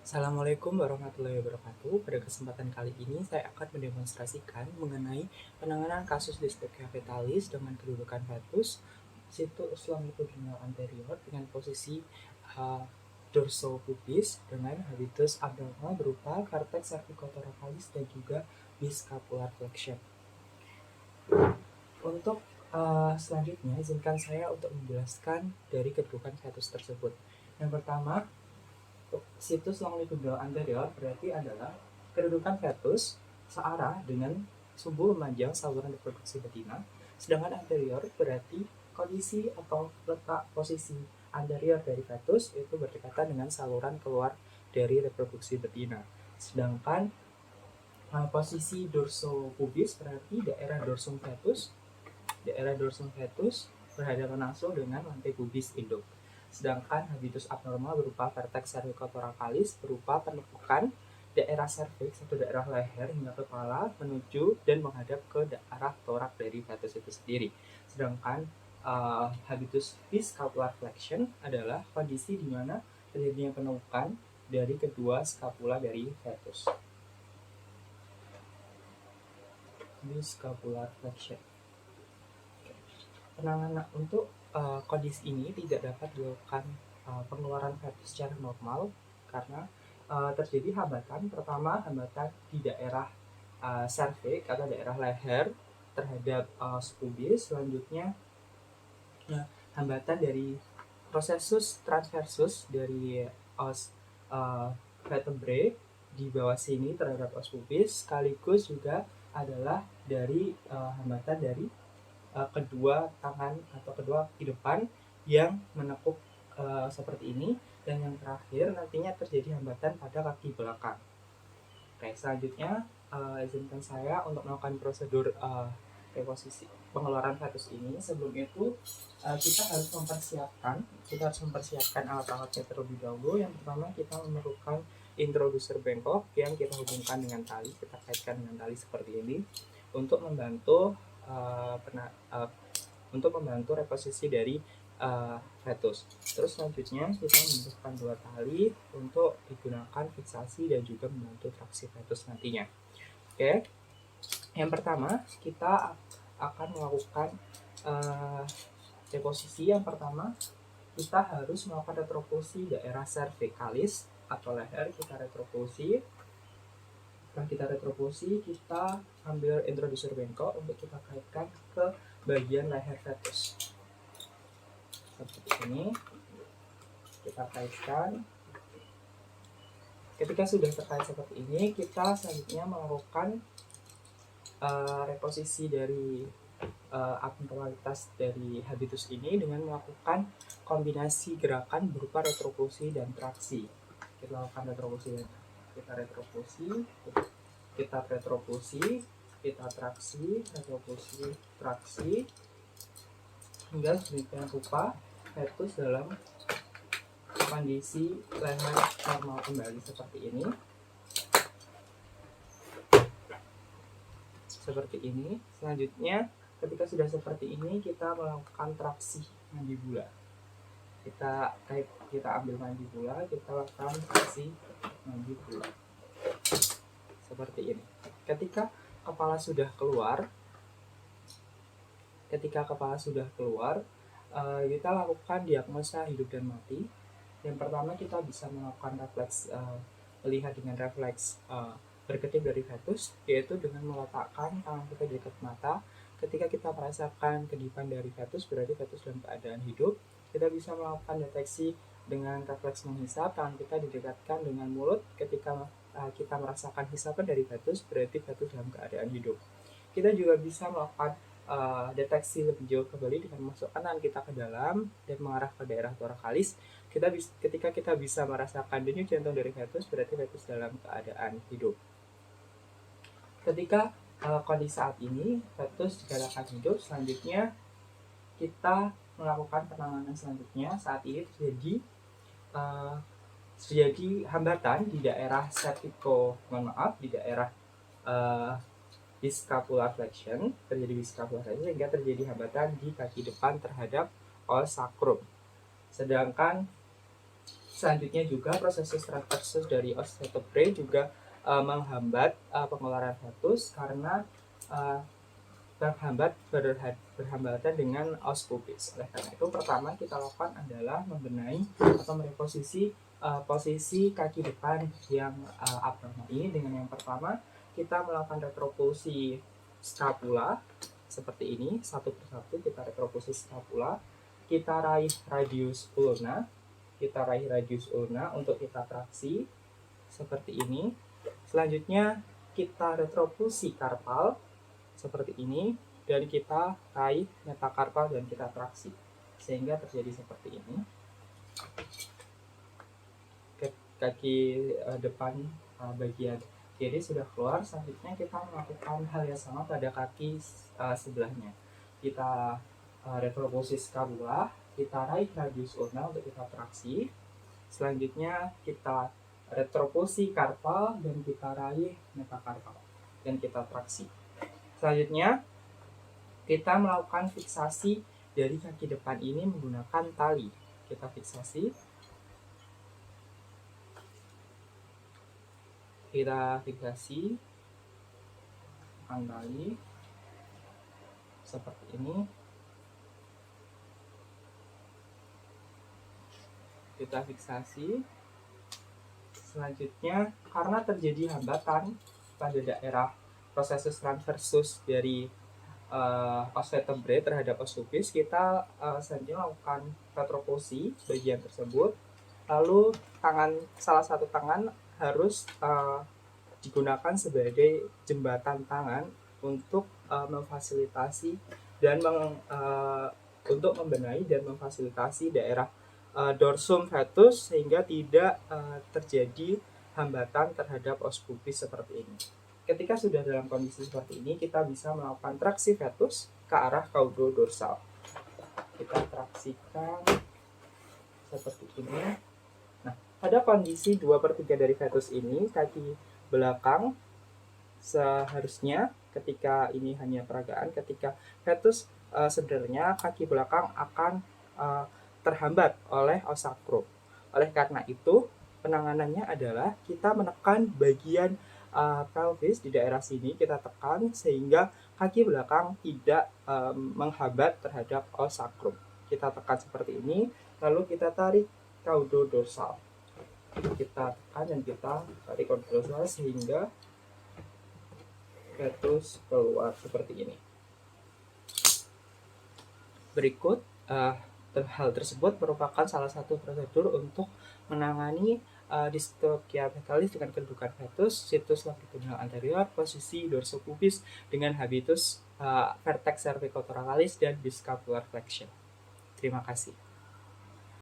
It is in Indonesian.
Assalamualaikum warahmatullahi wabarakatuh. Pada kesempatan kali ini saya akan mendemonstrasikan mengenai penanganan kasus dispepsia fetalis dengan kedudukan fetus situs longitudinal anterior dengan posisi dorsopubis dengan habitus abnormal berupa cortex cervicothoracalis dan juga biscapular flexion. Untuk selanjutnya izinkan saya untuk menjelaskan dari kedudukan fetus tersebut. Yang pertama, situs longitudinal anterior berarti adalah kedudukan fetus searah dengan sumbu memanjang saluran reproduksi betina, sedangkan anterior berarti kondisi atau letak posisi anterior dari fetus itu berdekatan dengan saluran keluar dari reproduksi betina. Sedangkan posisi dorsopubis berarti daerah dorsum fetus berhadapan langsung dengan lantai pubis induk. Sedangkan habitus abnormal berupa vertex cervicothoracalis berupa penumpukan daerah cervix atau daerah leher hingga kepala menuju dan menghadap ke arah torak dari fetus itu sendiri. Sedangkan habitus biscapular flexion adalah kondisi di mana terjadinya penumpukan dari kedua skapula dari fetus. Biscapular flexion. Penanganan untuk kondisi ini tidak dapat dilakukan pengeluaran fetus secara normal karena terjadi hambatan. Pertama, hambatan di daerah cervix atau daerah leher terhadap pubis. Selanjutnya hambatan dari prosesus transversus dari os vertebrae di bawah sini terhadap os pubis, sekaligus juga adalah dari hambatan dari kedua tangan atau kedua kaki depan yang menekuk seperti ini, dan yang terakhir nantinya terjadi hambatan pada kaki belakang. Oke, selanjutnya izinkan saya untuk melakukan prosedur reposisi pengeluaran fetus ini. Sebelum itu kita harus mempersiapkan alat-alatnya terlebih dahulu. Yang pertama kita memerlukan introducer bengkok yang kita hubungkan dengan tali, kita kaitkan dengan tali seperti ini untuk membantu reposisi dari fetus. Terus selanjutnya kita membutuhkan dua tali untuk digunakan fiksasi dan juga membantu traksi fetus nantinya. Oke, yang pertama kita akan melakukan deposisi. Yang pertama kita harus melakukan retropulsi daerah cervicalis atau leher. Kita retropulsi. Setelah kita retropulsi, kita ambil introducer bengkok untuk kita kaitkan ke bagian leher fetus. Seperti ini kita kaitkan. Ketika sudah terkait seperti ini, kita selanjutnya melakukan reposisi dari abnormalitas dari habitus ini dengan melakukan kombinasi gerakan berupa retropulsi dan traksi. Kita lakukan retropulsi dan kita retropulsi, kita retropulsi, kita traksi, retropulsi, traksi, hingga sedemikian rupa fetus dalam kondisi leher normal kembali seperti ini. Seperti ini. Selanjutnya ketika sudah seperti ini, kita melakukan traksi mandibula. Kita ambil mandibula, kita lakukan traksi mandibula seperti ini. Ketika kepala sudah keluar, kita lakukan diagnosa hidup dan mati. Yang pertama kita bisa melakukan refleks melihat dengan refleks berkedip dari fetus, yaitu dengan meletakkan tangan kita di dekat mata. Ketika kita merasakan kedipan dari fetus, berarti fetus dalam keadaan hidup. Kita bisa melakukan deteksi dengan refleks menghisap, tangan kita didekatkan dengan mulut. Ketika kita merasakan hisapan dari fetus, berarti fetus dalam keadaan hidup. Kita juga bisa melakukan deteksi lebih jauh kembali dengan memasukkan tangan kita ke dalam dan mengarah ke daerah torakalis. Ketika kita bisa merasakan denyut jantung dari fetus, berarti fetus dalam keadaan hidup. Ketika kondisi saat ini fetus dikatakan hidup, selanjutnya kita melakukan penanganan selanjutnya. Saat ini terjadi hambatan di daerah di daerah biscapular flexion, sehingga terjadi hambatan di kaki depan terhadap os sacrum. Sedangkan Selanjutnya juga proses transversus dari osteovertebrae juga menghambat pengeluaran fetus karena berhambatan dengan os pubis. Oleh karena itu, pertama kita lakukan adalah membenahi atau mereposisi posisi kaki depan yang abnormal ini. Dengan yang pertama kita melakukan retropulsi scapula seperti ini, satu persatu kita retropulsi scapula, kita raih radius ulna untuk kita traksi seperti ini. Selanjutnya kita retropulsi karpal seperti ini, dan kita raih metakarpal dan kita traksi sehingga terjadi seperti ini. Kaki depan bagian kiri sudah keluar. Selanjutnya kita melakukan hal yang sama pada kaki sebelahnya. Kita retropulsi scapula, kita raih radius ulna untuk kita traksi. Selanjutnya kita retropulsi karpal dan kita raih metakarpal dan kita traksi. Selanjutnya kita melakukan fiksasi dari kaki depan ini menggunakan tali. Kita fiksasi, dengan tali seperti ini. Kita fiksasi. Selanjutnya, karena terjadi hambatan pada daerah proses transversus dari os vertebrae terhadap os pubis, kita selanjutnya melakukan retropulsi bagian tersebut. Lalu salah satu tangan harus digunakan sebagai jembatan tangan untuk memfasilitasi dan untuk membenahi dan memfasilitasi daerah dorsum fetus sehingga tidak terjadi hambatan terhadap os pubis seperti ini. Ketika sudah dalam kondisi seperti ini, kita bisa melakukan traksi fetus ke arah caudo-dorsal. Kita traksikan seperti ini. Nah, pada kondisi 2/3 dari fetus ini, kaki belakang seharusnya ketika ini hanya peragaan, ketika fetus sebenarnya kaki belakang akan terhambat oleh os sakrum. Oleh karena itu, penanganannya adalah kita menekan bagian pelvis di daerah sini, kita tekan sehingga kaki belakang tidak menghambat terhadap os sakrum. Kita tekan seperti ini, lalu kita tarik caudo-dorsal. Kita tekan dan kita tarik caudo-dorsal sehingga fetus keluar seperti ini. Berikut hal tersebut merupakan salah satu prosedur untuk menangani distokia fetalis dengan kedudukan fetus, situs longitudinal anterior, posisi dorsopubis dengan habitus vertex cervicothoracalis dan biscapular flexion. Terima kasih.